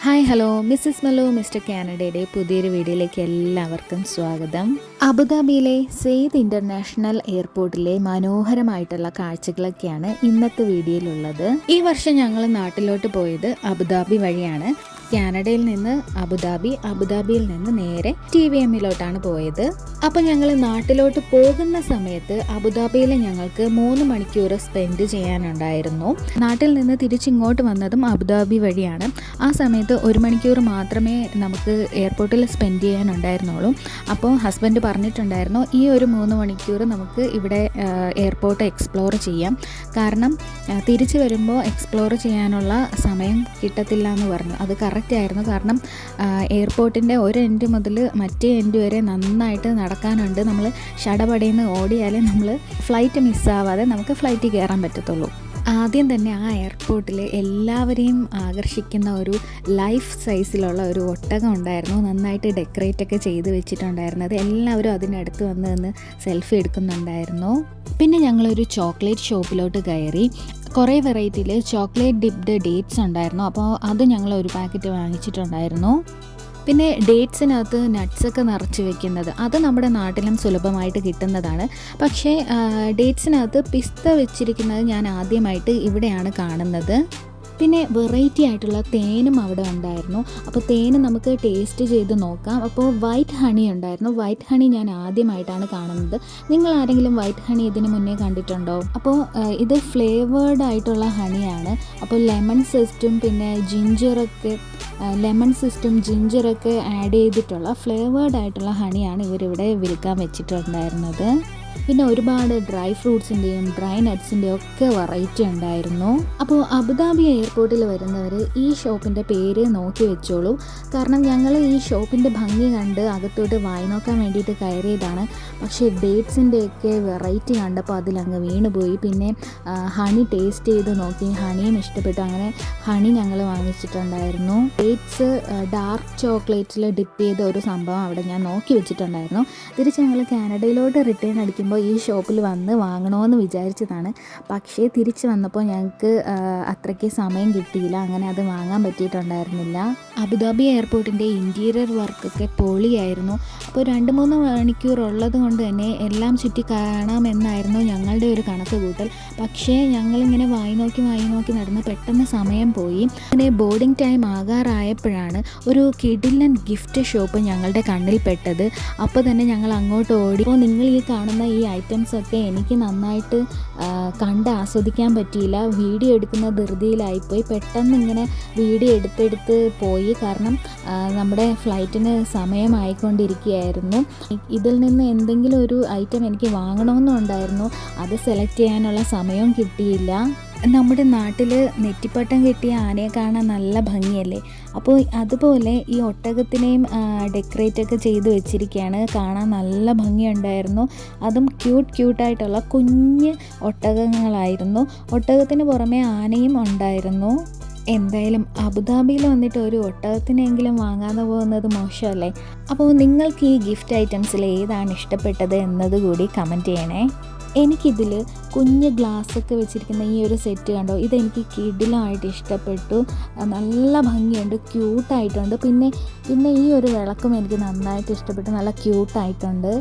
Hi hello Mrs മലോ mister കാനഡയുടെ പുതിയൊരു വീഡിയോയിലേക്ക് എല്ലാവർക്കും സ്വാഗതം. അബുദാബിയിലെ സെയ്ദ് ഇൻ്റർനാഷണൽ എയർപോർട്ടിലെ മനോഹരമായിട്ടുള്ള കാഴ്ചകളൊക്കെയാണ് ഇന്നത്തെ വീഡിയോയിലുള്ളത്. ഈ വർഷം ഞങ്ങൾ നാട്ടിലോട്ട് പോയത് അബുദാബി വഴിയാണ്. കാനഡയിൽ നിന്ന് അബുദാബിയിൽ നിന്ന് നേരെ TVMലോട്ടാണ് പോയത്. അപ്പോൾ ഞങ്ങൾ നാട്ടിലോട്ട് പോകുന്ന സമയത്ത് അബുദാബിയിൽ ഞങ്ങൾക്ക് 3 മണിക്കൂർ സ്പെൻഡ് ചെയ്യാനുണ്ടായിരുന്നു. നാട്ടിൽ നിന്ന് തിരിച്ചിങ്ങോട്ട് വന്നതും അബുദാബി വഴിയാണ്. ആ സമയത്ത് 1 മണിക്കൂർ മാത്രമേ നമുക്ക് എയർപോർട്ടിൽ സ്പെൻഡ് ചെയ്യാനുണ്ടായിരുന്നുള്ളൂ. അപ്പോൾ ഹസ്ബൻഡ് പറഞ്ഞിട്ടുണ്ടായിരുന്നു, ഈ ഒരു 3 മണിക്കൂർ നമുക്ക് ഇവിടെ എയർപോർട്ട് എക്സ്പ്ലോർ ചെയ്യാം, കാരണം തിരിച്ച് വരുമ്പോൾ എക്സ്പ്ലോർ ചെയ്യാനുള്ള സമയം കിട്ടത്തില്ല എന്ന് പറഞ്ഞു. അത് കറക്റ്റ് ആയിരുന്നു. കാരണം എയർപോർട്ടിൻ്റെ ഒരു എൻഡ് മുതൽ മറ്റേ എൻഡ് വരെ നന്നായിട്ട് നടക്കാനുണ്ട്. നമ്മൾ ഷടപടയെന്ന് ഓടിയാലേ നമ്മൾ ഫ്ലൈറ്റ് മിസ്സാവാതെ നമുക്ക് ഫ്ലൈറ്റിൽ കയറാൻ പറ്റത്തുള്ളൂ. ആദ്യം തന്നെ ആ എയർപോർട്ടിൽ എല്ലാവരെയും ആകർഷിക്കുന്ന ഒരു ലൈഫ് സൈസിലുള്ള ഒരു ഒട്ടകം ഉണ്ടായിരുന്നു. നന്നായിട്ട് ഡെക്കറേറ്റ് ഒക്കെ ചെയ്ത് വെച്ചിട്ടുണ്ടായിരുന്നത്. എല്ലാവരും അതിനടുത്ത് വന്ന് സെൽഫി എടുക്കുന്നുണ്ടായിരുന്നു. പിന്നെ ഞങ്ങളൊരു ചോക്ലേറ്റ് ഷോപ്പിലോട്ട് കയറി. കുറേ വെറൈറ്റിയിൽ ചോക്ലേറ്റ് ഡിപ്ഡ് ഡേറ്റ്സ് ഉണ്ടായിരുന്നു. അപ്പോൾ അത് ഞങ്ങൾ ഒരു പാക്കറ്റ് വാങ്ങിച്ചിട്ടുണ്ടായിരുന്നു. പിന്നെ ഡേറ്റ്സിനകത്ത് നട്ട്സൊക്കെ നിറച്ച് വെക്കുന്നത് അത് നമ്മുടെ നാട്ടിലും സുലഭമായിട്ട് കിട്ടുന്നതാണ്. പക്ഷേ ഡേറ്റ്സിനകത്ത് പിസ്ത വെച്ചിരിക്കുന്നത് ഞാൻ ആദ്യമായിട്ട് ഇവിടെയാണ് കാണുന്നത്. പിന്നെ വെറൈറ്റി ആയിട്ടുള്ള തേനും അവിടെ ഉണ്ടായിരുന്നു. അപ്പോൾ തേന് നമുക്ക് ടേസ്റ്റ് ചെയ്ത് നോക്കാം. അപ്പോൾ വൈറ്റ് ഹണി ഉണ്ടായിരുന്നു. വൈറ്റ് ഹണി ഞാൻ ആദ്യമായിട്ടാണ് കാണുന്നത്. നിങ്ങൾ ആരെങ്കിലും വൈറ്റ് ഹണി ഇതിന് മുന്നേ കണ്ടിട്ടുണ്ടോ? അപ്പോൾ ഇത് ഫ്ലേവേർഡ് ആയിട്ടുള്ള ഹണിയാണ്. അപ്പോൾ ലെമൺ സിസ്റ്റും ജിഞ്ചറൊക്കെ ആഡ് ചെയ്തിട്ടുള്ള ഫ്ലേവേർഡ് ആയിട്ടുള്ള ഹണിയാണ് ഇവരിവിടെ വിൽക്കാൻ വെച്ചിട്ടുണ്ടായിരുന്നത്. പിന്നെ ഒരുപാട് ഡ്രൈ ഫ്രൂട്ട്സിൻ്റെയും ഡ്രൈ നട്ട്സിൻ്റെയും ഒക്കെ വെറൈറ്റി ഉണ്ടായിരുന്നു. അപ്പോൾ അബുദാബി എയർപോർട്ടിൽ വരുന്നവർ ഈ ഷോപ്പിൻ്റെ പേര് നോക്കി വെച്ചോളൂ. കാരണം ഞങ്ങൾ ഈ ഷോപ്പിൻ്റെ ഭംഗി കണ്ട് അകത്തോട്ട് വായി നോക്കാൻ വേണ്ടിയിട്ട് കയറിയതാണ്. പക്ഷേ ഡേറ്റ്സിൻ്റെയൊക്കെ വെറൈറ്റി കണ്ടപ്പോൾ അതിലങ്ങ് വീണുപോയി. പിന്നെ ഹണി ടേസ്റ്റ് ചെയ്ത് നോക്കി, ഹണിയും ഇഷ്ടപ്പെട്ടു. അങ്ങനെ ഹണി ഞങ്ങൾ വാങ്ങിച്ചിട്ടുണ്ടായിരുന്നു. ഡേറ്റ്സ് ഡാർക്ക് ചോക്ലേറ്റിൽ ഡിപ്പ് ചെയ്ത ഒരു സംഭവം അവിടെ ഞാൻ നോക്കി വെച്ചിട്ടുണ്ടായിരുന്നു. തിരിച്ച് ഞങ്ങൾ കാനഡയിലോട്ട് റിട്ടേൺ അടിക്കുമ്പോൾ ഈ ഷോപ്പിൽ വന്ന് വാങ്ങണമെന്ന് വിചാരിച്ചതാണ്. പക്ഷേ തിരിച്ച് വന്നപ്പോൾ ഞങ്ങൾക്ക് അത്രയ്ക്ക് സമയം കിട്ടിയില്ല. അങ്ങനെ അത് വാങ്ങാൻ പറ്റിയിട്ടുണ്ടായിരുന്നില്ല. അബുദാബി എയർപോർട്ടിൻ്റെ ഇൻറ്റീരിയർ വർക്കൊക്കെ പൊളിയായിരുന്നു. അപ്പോൾ 2-3 മണിക്കൂർ ഉള്ളത് കൊണ്ട് തന്നെ എല്ലാം ചുറ്റി കാണാമെന്നായിരുന്നു ഞങ്ങളുടെ ഒരു കണക്ക് കൂട്ടൽ. പക്ഷേ ഞങ്ങളിങ്ങനെ വായി നോക്കി നടന്ന് പെട്ടെന്ന് സമയം പോയി. അങ്ങനെ ബോർഡിംഗ് ടൈം ആകാറായപ്പോഴാണ് ഒരു കിഡിലൻ ഗിഫ്റ്റ് ഷോപ്പ് ഞങ്ങളുടെ കണ്ണിൽ പെട്ടത്. അപ്പോൾ തന്നെ ഞങ്ങൾ അങ്ങോട്ട് ഓടി. അപ്പോൾ നിങ്ങൾ ഈ കാണുന്ന ഈ ഐറ്റംസൊക്കെ എനിക്ക് നന്നായിട്ട് കണ്ട് ആസ്വദിക്കാൻ പറ്റിയില്ല. വീഡിയോ എടുക്കുന്ന ധൃതിയിലായിപ്പോയി. പെട്ടെന്ന് ഇങ്ങനെ വീഡിയോ എടുത്തെടുത്ത് പോയി. കാരണം നമ്മുടെ ഫ്ലൈറ്റിന് സമയമായിക്കൊണ്ടിരിക്കുകയായിരുന്നു. ഇതിൽ നിന്ന് എന്തെങ്കിലും ഒരു ഐറ്റം എനിക്ക് വാങ്ങണമെന്നുണ്ടായിരുന്നു. അത് സെലക്ട് ചെയ്യാനുള്ള സമയവും കിട്ടിയില്ല. നമ്മുടെ നാട്ടിൽ നെറ്റിപ്പട്ടം കെട്ടിയ ആനയെ കാണാൻ നല്ല ഭംഗിയല്ലേ? അപ്പോൾ അതുപോലെ ഈ ഒട്ടകത്തിനെയും ഡെക്കറേറ്റൊക്കെ ചെയ്ത് വെച്ചിരിക്കുകയാണ്. കാണാൻ നല്ല ഭംഗിയുണ്ടായിരുന്നു. അതും ക്യൂട്ടായിട്ടുള്ള കുഞ്ഞ് ഒട്ടകങ്ങളായിരുന്നു. ഒട്ടകത്തിന് പുറമെ ആനയും ഉണ്ടായിരുന്നു. എന്തായാലും അബുദാബിയിൽ വന്നിട്ട് ഒരു ഒട്ടകത്തിനെങ്കിലും വാങ്ങാതെ പോകുന്നത് മോശമല്ലേ? അപ്പോൾ നിങ്ങൾക്ക് ഈ ഗിഫ്റ്റ് ഐറ്റംസിൽ ഏതാണ് ഇഷ്ടപ്പെട്ടത് എന്നതുകൂടി കമൻറ്റ് ചെയ്യണേ. എനിക്കിതിൽ കുഞ്ഞ് ഗ്ലാസ്സൊക്കെ വെച്ചിരിക്കുന്ന ഈ ഒരു സെറ്റ് കണ്ടോ, ഇതെനിക്ക് കിടിലമായിട്ട് ഇഷ്ടപ്പെട്ടു. നല്ല ഭംഗിയുണ്ട്, ക്യൂട്ടായിട്ടുണ്ട്. പിന്നെ ഈ ഒരു വിളക്കും എനിക്ക് നന്നായിട്ട് ഇഷ്ടപ്പെട്ടു. നല്ല ക്യൂട്ടായിട്ടുണ്ട്.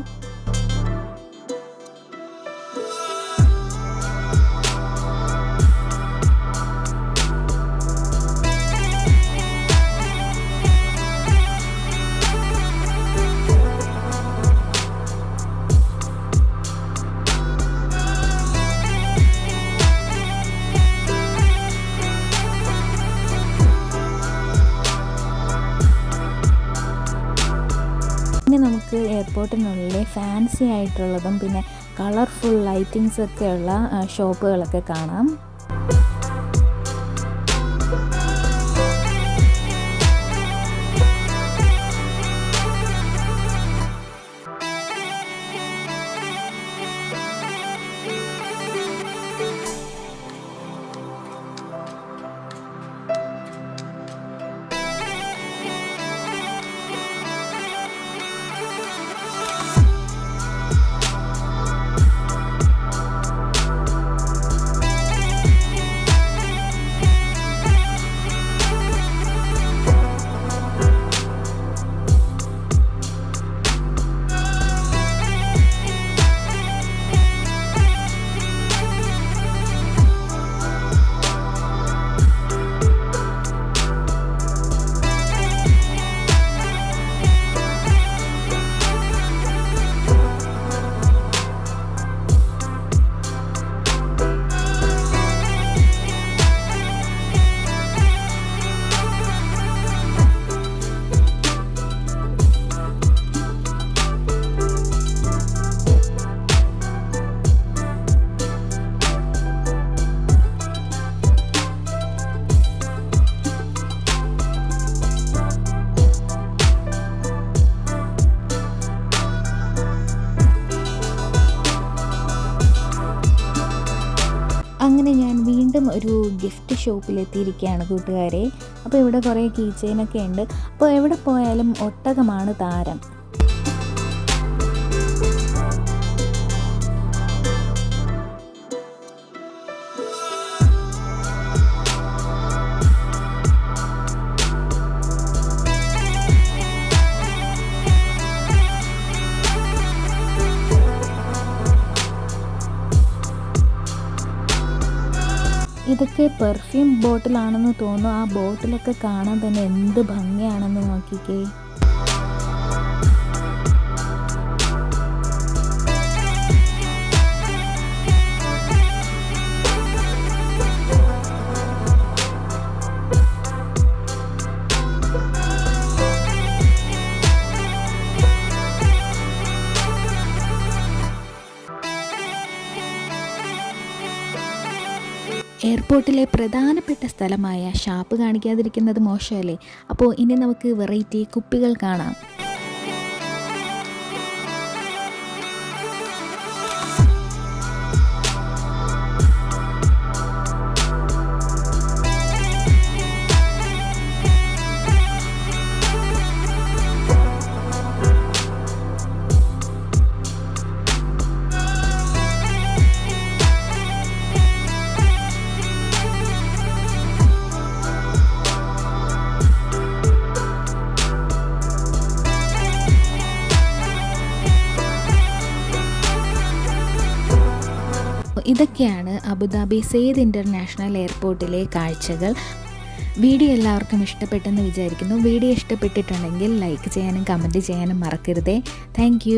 ഇനി നമുക്ക് എയർപോർട്ടിനുള്ളിൽ ഫാൻസി ആയിട്ടുള്ളതും പിന്നെ കളർഫുൾ ലൈറ്റിങ്സൊക്കെയുള്ള ഷോപ്പുകളൊക്കെ കാണാം. വീണ്ടും ഒരു ഗിഫ്റ്റ് ഷോപ്പിലെത്തിയിരിക്കുകയാണ് കൂട്ടുകാരെ. അപ്പോൾ ഇവിടെ കുറേ കീ ചെയിനൊക്കെ ഉണ്ട്. അപ്പോൾ എവിടെ പോയാലും ഒട്ടകമാണ് താരം. ഇതൊക്കെ പെർഫ്യൂം ബോട്ടിലാണെന്ന് തോന്നുന്നു. ആ ബോട്ടിലൊക്കെ കാണാൻ തന്നെ എന്ത് ഭംഗിയാണെന്ന് നോക്കിക്കേ. എയർപോർട്ടിലെ പ്രധാനപ്പെട്ട സ്ഥലമായ ഷാപ്പ് കാണിക്കാതിരിക്കുന്നത് മോശമല്ലേ. അപ്പോൾ ഇനി നമുക്ക് വെറൈറ്റി കുപ്പികൾ കാണാം. ഇതൊക്കെയാണ് അബുദാബി സെയ്ദ് ഇൻ്റർനാഷണൽ എയർപോർട്ടിലെ കാഴ്ചകൾ. വീഡിയോ എല്ലാവർക്കും ഇഷ്ടപ്പെട്ടെന്ന് വിചാരിക്കുന്നു. വീഡിയോ ഇഷ്ടപ്പെട്ടിട്ടുണ്ടെങ്കിൽ ലൈക്ക് ചെയ്യാനും കമൻറ്റ് ചെയ്യാനും മറക്കരുതേ. താങ്ക്